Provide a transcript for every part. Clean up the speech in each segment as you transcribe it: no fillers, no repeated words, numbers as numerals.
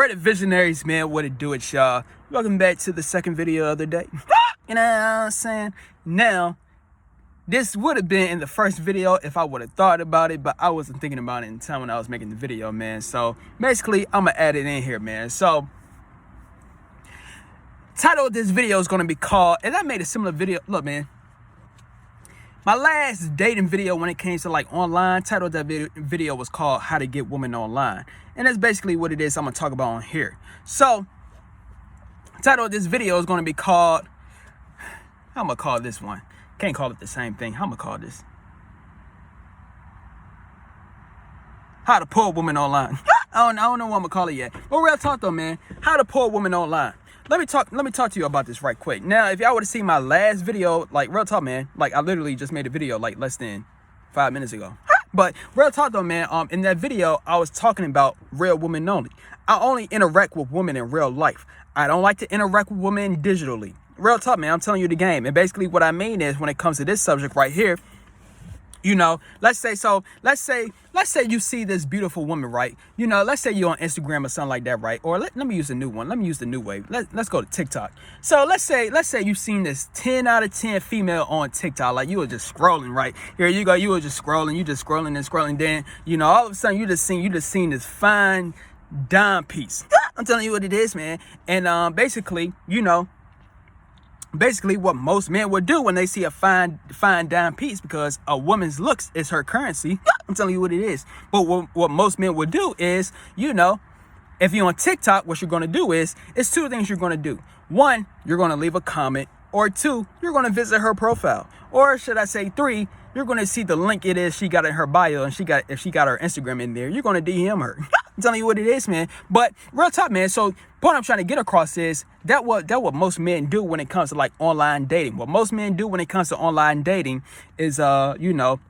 We're the visionaries, man. What it do it, y'all? Welcome back to the second video of the day. You know what I'm saying? Now, this would have been in the first video if I would have thought about it, but I wasn't thinking about it in the time when I was making the video, man. So basically, I'm gonna add it in here, man. So, title of this video is gonna be called, and I made a similar video. Look, man. My last dating video when it came to like online, title of that video was called How to Get Women Online. And that's basically what it is I'm going to talk about on here. So, title of this video is going to be called, how am I going to call this one? Can't call it the same thing. How am I going to call this? How to Pull a Woman Online. I don't know what I'm going to call it yet. But real talk though, man. How to Pull a Woman Online. Let me talk to you about this right quick. Now, if y'all would have seen my last video, like real talk, man, like I literally just made a video like less than 5 minutes ago. But real talk though, man, in that video, I was talking about real women only. I only interact with women in real life. I don't like to interact with women digitally. Real talk, man, I'm telling you the game. And basically what I mean is when it comes to this subject right here, you know, let's say you see this beautiful woman, right? You know, let's say you're on Instagram or something like that, right? Or let me use a new one. Let me use the new wave. Let's go to TikTok. So let's say you've seen this 10 out of 10 female on TikTok. Like you were just scrolling, right? Here you go. You were just scrolling. You just scrolling and scrolling. Then, you know, all of a sudden you just seen this fine dime piece. I'm telling you what it is, man. And basically, you know, what most men would do when they see a fine dime piece, because a woman's looks is her currency. I'm telling you what it is. But what most men would do is, you know, if you're on TikTok, what you're going to do is, it's two things you're going to do. One, you're going to leave a comment, or two, you're going to visit her profile, or should I say three, you're going to see the link it is she got in her bio, and if she got her Instagram in there, you're going to DM her. I'm telling you what it is, man. But real talk, man. So point I'm trying to get across is that what most men do when it comes to like online dating. What most men do when it comes to online dating is, you know,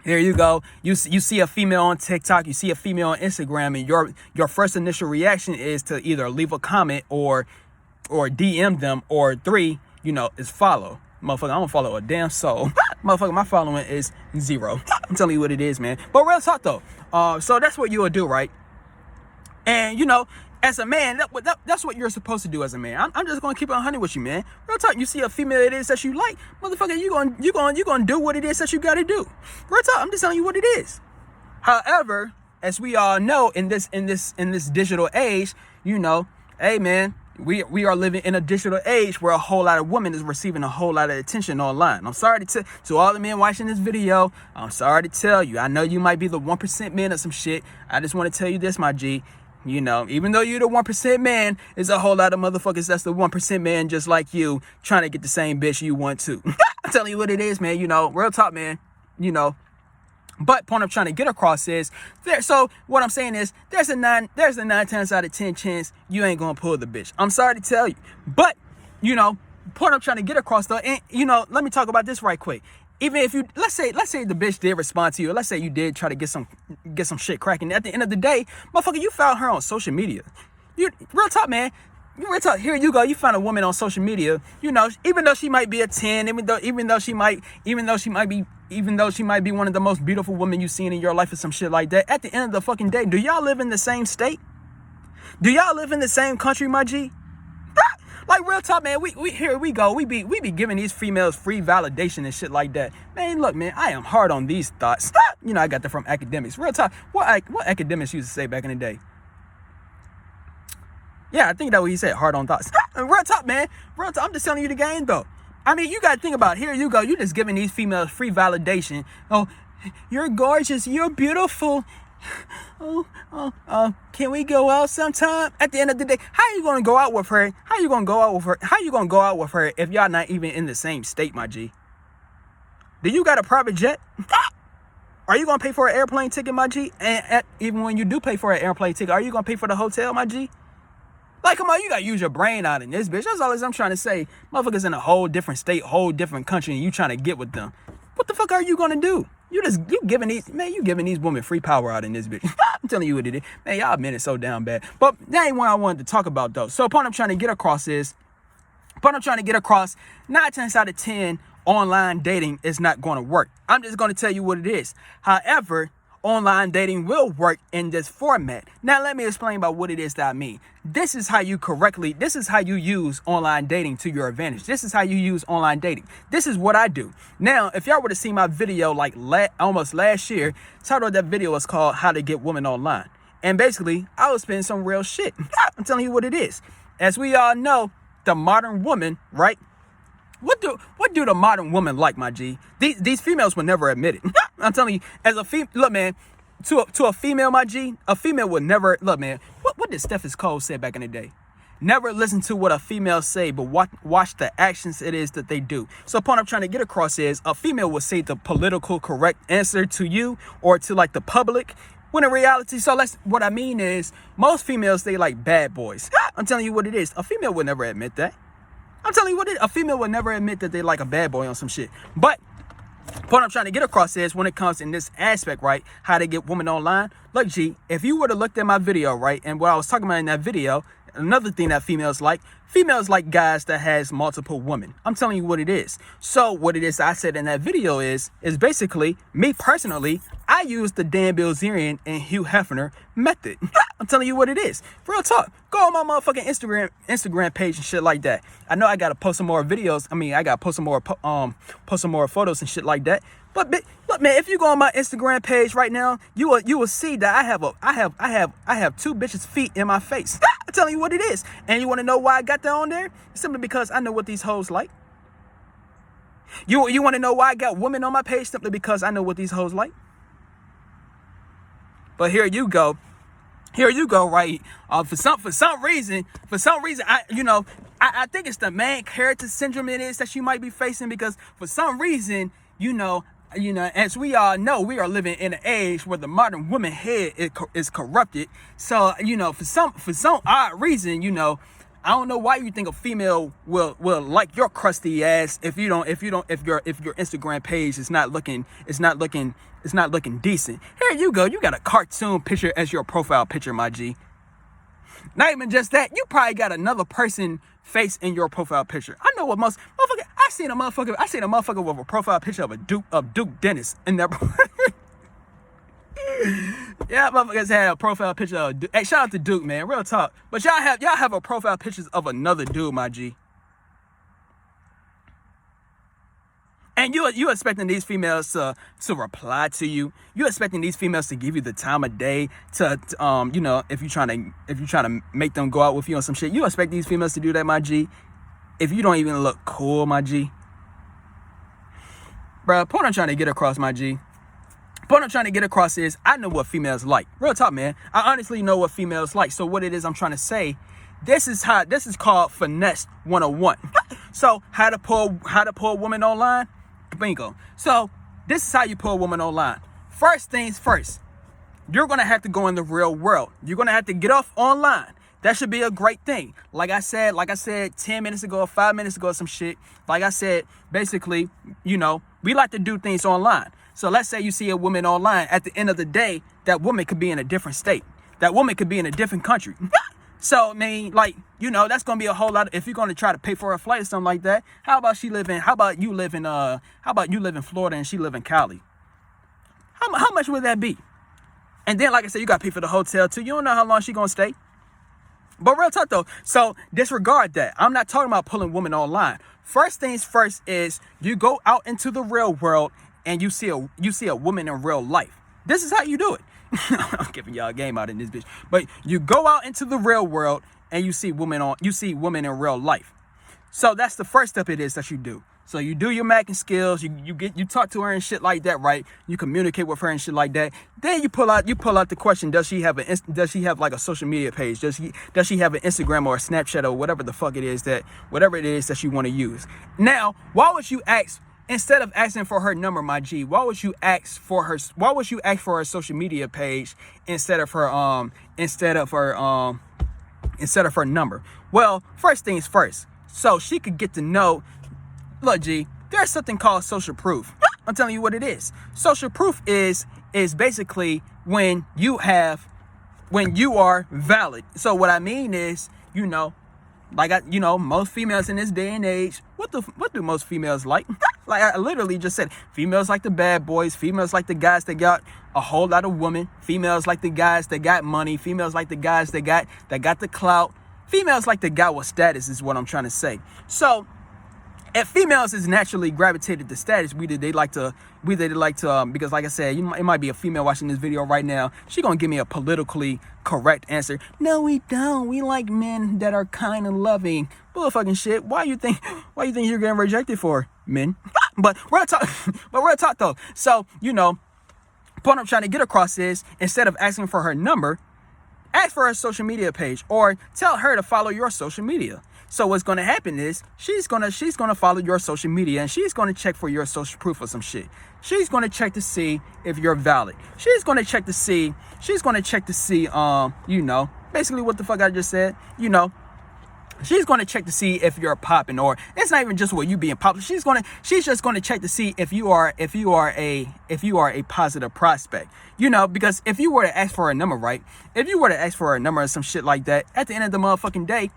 here you go. You see a female on TikTok, you see a female on Instagram, and your first initial reaction is to either leave a comment or DM them, or three, you know, is follow. Motherfucker, I don't follow a damn soul. Motherfucker, my following is 0. I'm telling you what it is, man. But real talk though. So that's what you would do, right? And you know, as a man, that's what you're supposed to do as a man. I'm just gonna keep it 100 with you, man. Real talk. You see a female it is that you like, motherfucker, you gonna do what it is that you gotta do. Real talk. I'm just telling you what it is. However, as we all know, in this digital age, you know, hey man, we are living in a digital age where a whole lot of women is receiving a whole lot of attention online. I'm sorry to all the men watching this video. I'm sorry to tell you. I know you might be the 1% men or some shit. I just want to tell you this, my G. You know, even though you're the 1% man, there's a whole lot of motherfuckers that's the 1% man just like you, trying to get the same bitch you want to. I'm telling you what it is, man. You know, real talk, man. You know. But point I'm trying to get across is there. So what I'm saying is there's a 9 times out of 10 chance you ain't gonna pull the bitch. I'm sorry to tell you, but you know, point I'm trying to get across though, and you know, let me talk about this right quick. Even if you let's say the bitch did respond to you, let's say you did try to get some shit cracking. At the end of the day, motherfucker, you found her on social media. You real talk, man. Real talk. Here you go. You found a woman on social media. You know, even though she might be a 10, even though she might be one of the most beautiful women you've seen in your life or some shit like that. At the end of the fucking day, do y'all live in the same state? Do y'all live in the same country, my G? Like real talk, man. We here we go. We be giving these females free validation and shit like that. Man, look, man. I am hard on these thoughts. You know, I got that from academics. Real talk. What academics used to say back in the day? Yeah, I think that's what he said. Hard on thoughts. Real talk, man. Real talk. I'm just telling you the game, though. I mean, you got to think about it. Here you go. You just giving these females free validation. Oh, you're gorgeous. You're beautiful. Can we go out sometime? At the end of the day, how you going to go out with her? How you going to go out with her if y'all not even in the same state, my G? Do you got a private jet? Are you going to pay for an airplane ticket, my G? And even when you do pay for an airplane ticket, are you going to pay for the hotel, my G? Like, come on, you gotta use your brain out in this bitch. That's all I'm trying to say. Motherfuckers in a whole different state, whole different country, and you trying to get with them. What the fuck are you gonna do? You giving these women free power out in this bitch. I'm telling you what it is. Man, y'all men is so down bad. But that ain't what I wanted to talk about though. So point I'm trying to get across is, 9 times out of 10, online dating is not gonna work. I'm just gonna tell you what it is. However, online dating will work in this format. Now, let me explain about what it is that I mean. This is how you use online dating to your advantage. This is how you use online dating. This is what I do. Now, if y'all were to see my video like almost last year, title of that video was called How to Get Women Online. And basically, I was spending some real shit. I'm telling you what it is. As we all know, the modern woman, right? What do the modern woman like, my G? These females will never admit it. I'm telling you, as a female, look, man, to a female, my G, a female would never, look, man, what did Stephen Cole say back in the day? Never listen to what a female say, but watch the actions it is that they do. So the point I'm trying to get across is a female will say the political correct answer to you or to like the public, when in reality, what I mean is most females, they like bad boys. I'm telling you what it is. A female would never admit that. I'm telling you what it is. A female would never admit that they like a bad boy on some shit. But what I'm trying to get across is when it comes in this aspect, right, how to get women online. Look, G, if you were to look at my video, right, and what I was talking about in that video, another thing that females like guys that has multiple women. I'm telling you what it is. So what it is I said in that video is basically me personally, I use the Dan Bilzerian and Hugh Hefner method. I'm telling you what it is. Real talk. Go on my motherfucking Instagram page and shit like that. I know I gotta post some more videos. I mean, I gotta post some more photos and shit like that. But look, man, if you go on my Instagram page right now, you will see that I have two bitches' feet in my face. I'm telling you what it is. And you want to know why I got that on there? Simply because I know what these hoes like. You want to know why I got women on my page? Simply because I know what these hoes like. But here you go, right? For some reason, I think it's the main character syndrome it is that you might be facing, because for some reason, as we all know, we are living in an age where the modern woman head is corrupted. So, for some odd reason, I don't know why you think a female will like your crusty ass if your Instagram page is not looking decent. Here you go. You got a cartoon picture as your profile picture, my G. Not even just that, you probably got another person face in your profile picture. I know what motherfucker. I seen a motherfucker with a profile picture of Duke Dennis in there. Yeah, motherfuckers had a profile picture of Duke. Hey, shout out to Duke, man. Real talk. But y'all have a profile pictures of another dude, my G. And you expecting these females to reply to you? You expecting these females to give you the time of day to if you're trying to make them go out with you on some shit? You expect these females to do that, my G? If you don't even look cool, my G. Bruh, point I'm trying to get across, my G. Point I'm trying to get across is I know what females like. Real talk, man. I honestly know what females like. So what it is I'm trying to say, this is called finesse 101. So how to pull a woman online? Bingo. So this is how you pull a woman online. First things first, you're gonna have to go in the real world. You're gonna have to get off online. That should be a great thing. Like I said 10 minutes ago or 5 minutes ago, some shit. Like I said, basically, we like to do things online. So let's say you see a woman online. At the end of the day, that woman could be in a different state. That woman could be in a different country. So, I mean, that's going to be a whole lot if you're going to try to pay for a flight or something like that. How about you live in Florida and she live in Cali? How much would that be? And then, like I said, you got to pay for the hotel too. You don't know how long she going to stay. But real talk though, so disregard that. I'm not talking about pulling women online. First things first is you go out into the real world and you see a woman in real life. This is how you do it. I'm giving y'all a game out in this bitch. But you go out into the real world and you see women in real life. So that's the first step it is that you do. So you do your macking skills, you talk to her and shit like that, right? You communicate with her and shit like that. Then you pull out the question, does she have like a social media page? Does she have an Instagram or a Snapchat or whatever it is that you want to use? Now, why would you ask, instead of asking for her number, my G, why would you ask for her social media page instead of her number? Well, first things first. So she could get to know. Look, G, there's something called social proof. I'm telling you what it is. Social proof is basically when you are valid. So what I mean is, Like most females in this day and age, what do most females like? Like I literally just said, females like the bad boys, females like the guys that got a whole lot of women, females like the guys that got money, females like the guys that got the clout, females like the guy with status is what I'm trying to say. So if females is naturally gravitated to status, they like to because like I said, it might be a female watching this video right now. She gonna give me a politically correct answer. No, we don't. We like men that are kind and loving. Bullfucking shit. Why you think you're getting rejected for men? But real talk though. So point I'm trying to get across is, instead of asking for her number, ask for her social media page, or tell her to follow your social media. So what's going to happen is she's going to follow your social media, and she's going to check for your social proof or some shit. She's going to check to see if you're valid. She's going to check to see basically what the fuck I just said, She's going to check to see if you're popping, or it's not even just what you being popular. She's just going to check to see if you are a positive prospect. Because if you were to ask for a number, right? If you were to ask for a number or some shit like that, at the end of the motherfucking day,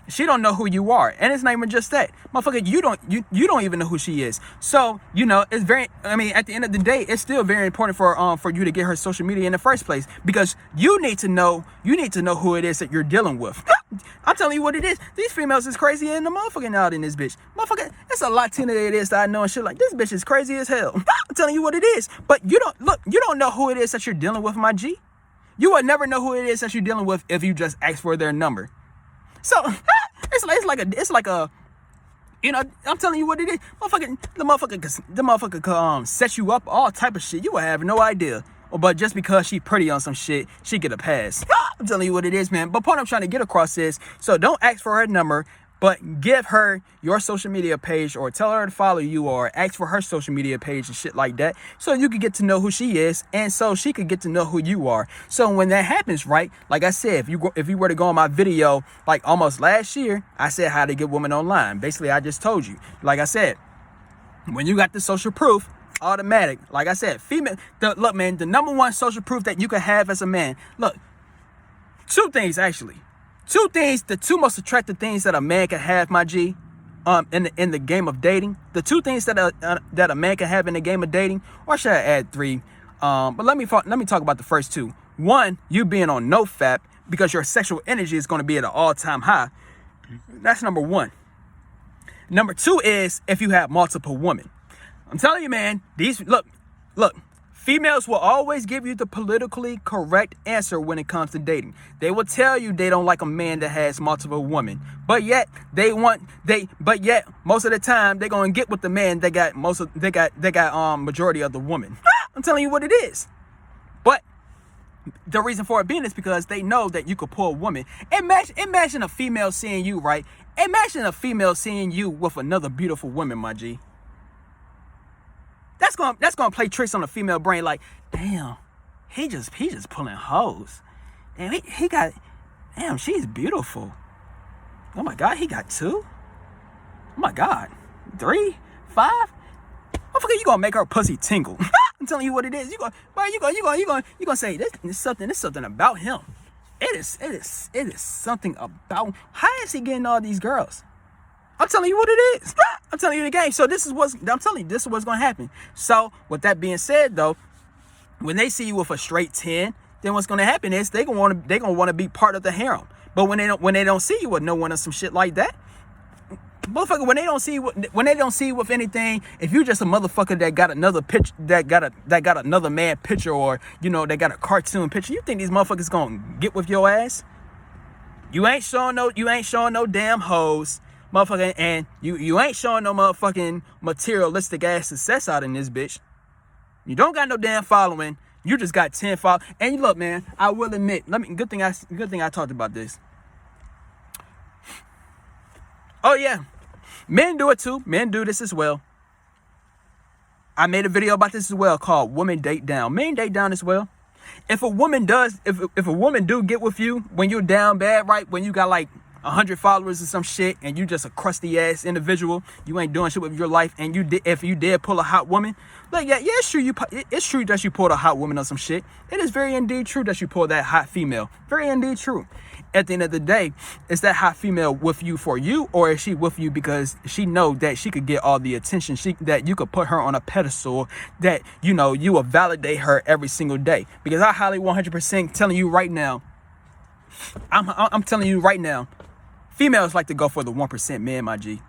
she don't know who you are. And it's not even just that. Motherfucker, you don't even know who she is. So, it's at the end of the day, it's still very important for you to get her social media in the first place, because you need to know who it is that you're dealing with. I'm telling you what it is. These females is crazy in the motherfucking out in this bitch. Motherfucker, it's a Latina it is that I know and shit like this bitch is crazy as hell. I'm telling you what it is. But you don't know who it is that you're dealing with, my G. You would never know who it is that you're dealing with if you just ask for their number. So it's like a I'm telling you what it is. The motherfucker could set you up all type of shit. You would have no idea. But just because she pretty on some shit, she get a pass. I'm telling you what it is, man. But point I'm trying to get across is, so don't ask for her number, but give her your social media page, or tell her to follow you, or ask for her social media page and shit like that, so you can get to know who she is, and so she could get to know who you are. So when that happens, right, like I said, if you were to go on my video like almost last year, I said how to get women online. Basically, I just told you, like I said, when you got the social proof, automatic. Like I said, look, man, the number one social proof that you can have as a man. Look, two things actually. The two most attractive things that a man can have, my G, in the game of dating. The two things that a man can have in the game of dating, or should I add three? But let me talk about the first two. One, you being on NoFap, because your sexual energy is going to be at an all-time high. That's number one. Number two is if you have multiple women. I'm telling you, man, look, females will always give you the politically correct answer when it comes to dating. They will tell you they don't like a man that has multiple women, but yet most of the time they're gonna get with the man that got majority of the women. I'm telling you what it is. But the reason for it being is because they know that you could pull a woman. Imagine a female seeing you, right? Imagine a female seeing you with another beautiful woman, my G. That's gonna play tricks on the female brain. Like, damn, he just pulling hoes. Damn, he got, damn, she's beautiful. Oh my God, he got 2. Oh my God, 3, 5. Motherfucker, you gonna make her pussy tingle. I'm telling you what it is. You gonna say this something about him. It is something about. How is he getting all these girls? I'm telling you what it is. I'm telling you the game. So this is what's going to happen. So with that being said, though, when they see you with a straight 10, then what's going to happen is they're going to want to be part of the harem. But when they don't see you with no one or some shit like that, motherfucker, when they don't see you with anything, if you just a motherfucker that got another pitch, that got another man picture, or they got a cartoon picture, you think these motherfuckers going to get with your ass? You ain't showing no damn hoes. Motherfucker, and you ain't showing no motherfucking materialistic ass success out in this bitch. You don't got no damn following. You just got 10 followers. And you look, man, I will admit, good thing I talked about this. Oh yeah, men do it too. Men do this as well. I made a video about this as well called "Women Date Down." Men date down as well. If a woman do get with you when you're down bad, right? When you got like 100 followers or some shit, and you just a crusty ass individual. You ain't doing shit with your life, and if you did pull a hot woman, like yeah, it's true. It's true that you pulled a hot woman on some shit. It is very indeed true that you pulled that hot female. Very indeed true. At the end of the day, is that hot female with you for you, or is she with you because she know that she could get all the attention, that you could put her on a pedestal, that you will validate her every single day? Because I highly 100% telling you right now, I'm telling you right now, females like to go for the 1% man, my G.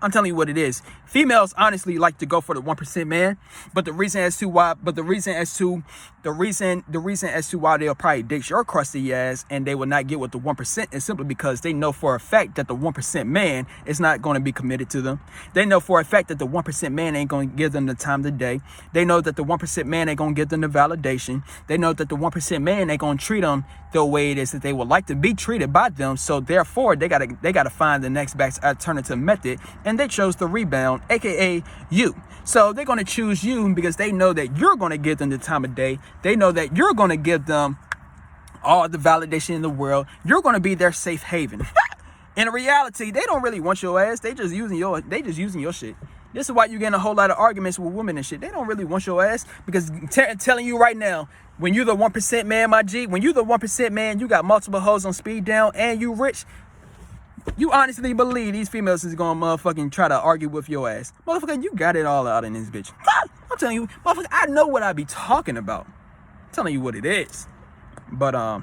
I'm telling you what it is. Females honestly like to go for the 1% man, but the reason as to why they'll probably ditch your crusty ass and they will not get with the 1% is simply because they know for a fact that the 1% man is not going to be committed to them. They know for a fact that the 1% man ain't going to give them the time of the day. They know that the 1% man ain't going to give them the validation. They know that the 1% man ain't going to treat them the way it is that they would like to be treated by them. So therefore, they gotta find the next best alternative method, and they chose the rebound, aka you. So they're going to choose you because they know that you're going to give them the time of day. They know that you're going to give them all the validation in the world. You're going to be their safe haven. In reality, they don't really want your ass. They just using your shit. This is why you're getting a whole lot of arguments with women and shit. They don't really want your ass because telling you right now, when you're the 1% man, my G, when you're the 1% man, you got multiple hoes on speed down and you rich. You honestly believe these females is gonna motherfucking try to argue with your ass? Motherfucker, you got it all out in this bitch. I'm telling you, motherfucker, I know what I be talking about. I'm telling you what it is. But yeah,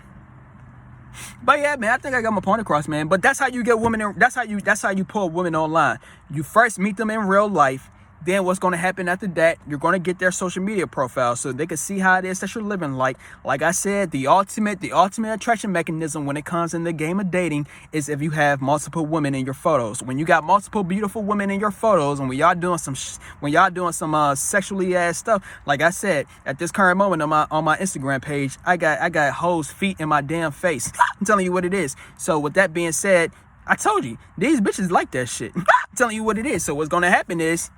man, I think I got my point across, man. But that's how you get women. That's how you pull women online. You first meet them in real life. Then what's going to happen after that, you're going to get their social media profile so they can see how it is that you're living. Like I said, the ultimate attraction mechanism when it comes in the game of dating is if you have multiple women in your photos. When you got multiple beautiful women in your photos, and when y'all doing some sexually ass stuff, like I said, at this current moment on my Instagram page, I got hoes feet in my damn face. I'm telling you what it is. So with that being said, I told you these bitches like that shit. I'm telling you what it is. So what's going to happen is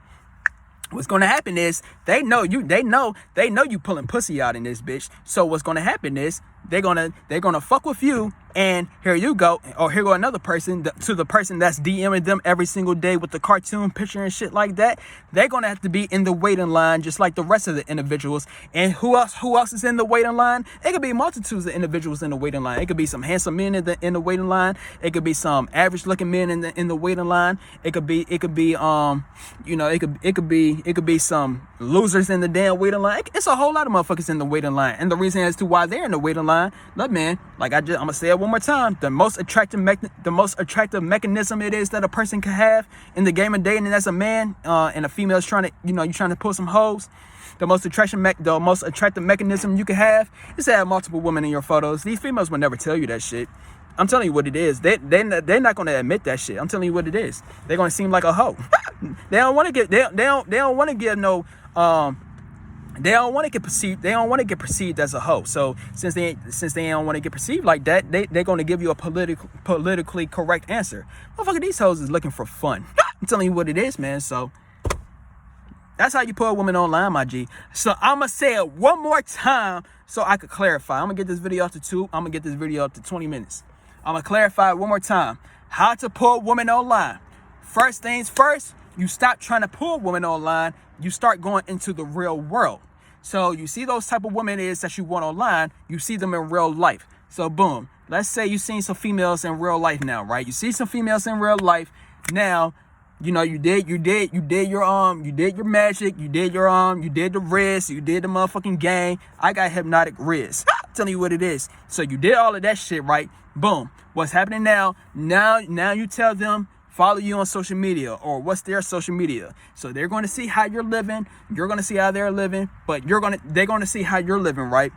they know you pulling pussy out in this bitch. So what's gonna happen is they're gonna fuck with you, and here you go, or here go another person to the person that's DMing them every single day with the cartoon picture and shit like that. They're gonna have to be in the waiting line just like the rest of the individuals. And who else is in the waiting line? It could be multitudes of individuals in the waiting line. It could be some handsome men in the waiting line. It could be some average looking men in the waiting line. It could be some losers in the damn waiting line. It's a whole lot of motherfuckers in the waiting line. And the reason as to why they're in the waiting line, look, man, like I'm gonna say it one more time. The most attractive mechanism it is that a person can have in the game of dating as a man, and a female's trying to pull some hoes. The most attractive mechanism you can have is to have multiple women in your photos. These females will never tell you that shit. I'm telling you what it is. They're not gonna admit that shit. I'm telling you what it is. They're gonna seem like a hoe. They don't want to get perceived as a hoe. So since they don't want to get perceived like that, they're gonna give you a politically correct answer. Motherfucker, these hoes is looking for fun. I'm telling you what it is, man. So that's how you pull a woman online, my G. So I'ma say it one more time so I could clarify. I'm gonna get this video up to 20 minutes. I'm gonna clarify it one more time. How to pull a woman online. First things first, you stop trying to pull women online. You start going into the real world. So you see those type of women is that you want online, you see them in real life. So boom, let's say you've seen some females in real life now, right? You see some females in real life now. You did your magic, you did the Riz, you did the motherfucking game. I got hypnotic Riz. I'm telling you what it is. So you did all of that shit, right? Boom. What's happening now? Now you tell them follow you on social media, or what's their social media. So they're going to see how you're living. You're going to see how they're living, but they're going to see how you're living, right?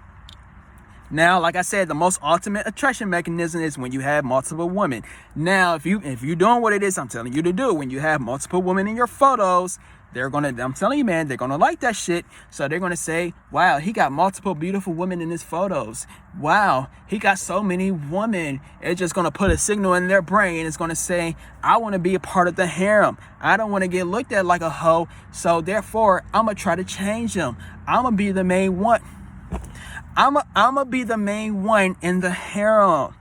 Now, like I said, the most ultimate attraction mechanism is when you have multiple women. Now, if you're doing what it is I'm telling you to do, when you have multiple women in your photos, I'm telling you, man, they're gonna like that shit. So they're gonna say, wow, he got multiple beautiful women in his photos. Wow, he got so many women. It's just gonna put a signal in their brain. It's gonna say, I want to be a part of the harem. I don't want to get looked at like a hoe. So therefore, I'm gonna try to change them. I'm gonna be the main one. I'm gonna be the main one in the harem.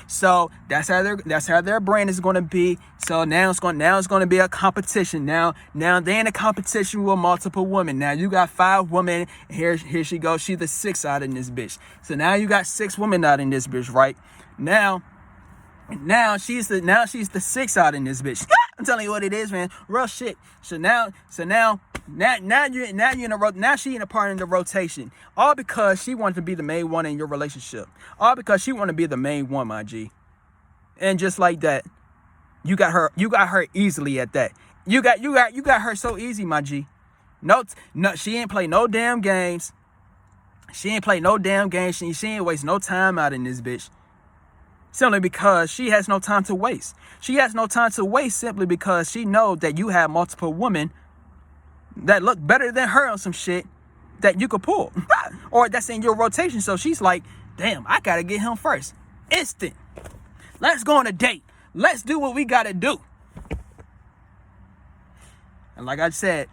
So that's how their brain is going to be. So now it's going to be a competition. Now they're in a competition with multiple women. Now you got 5 women. Here she goes. She's the 6th out in this bitch. So now you got 6 women out in this bitch, right? Now she's the 6th out in this bitch. I'm telling you what it is, man. Real shit. So now she in a part in the rotation. All because she wanted to be the main one in your relationship. All because she wanted to be the main one, my G. And just like that, you got her easily at that. You got her so easy, my G. No, she ain't play no damn games. She ain't waste no time out in this bitch. Simply because she has no time to waste. She has no time to waste simply because she know that you have multiple women that look better than her on some shit that you could pull. Or that's in your rotation. So she's like, damn, I gotta get him first. Instant. Let's go on a date. Let's do what we gotta do. And like I said,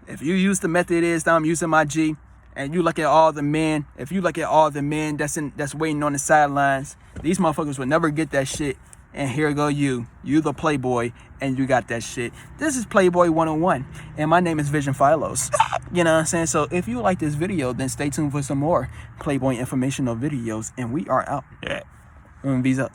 if you use the method that I'm using, my G, and you look at all the men, if you look at all the men that's waiting on the sidelines, these motherfuckers will never get that shit. And here go you the playboy, and you got that shit. This is Playboy 101, and my name is Vision Philos. You know what I'm saying? So if you like this video, then stay tuned for some more Playboy informational videos, and we are out. Yeah. Visa.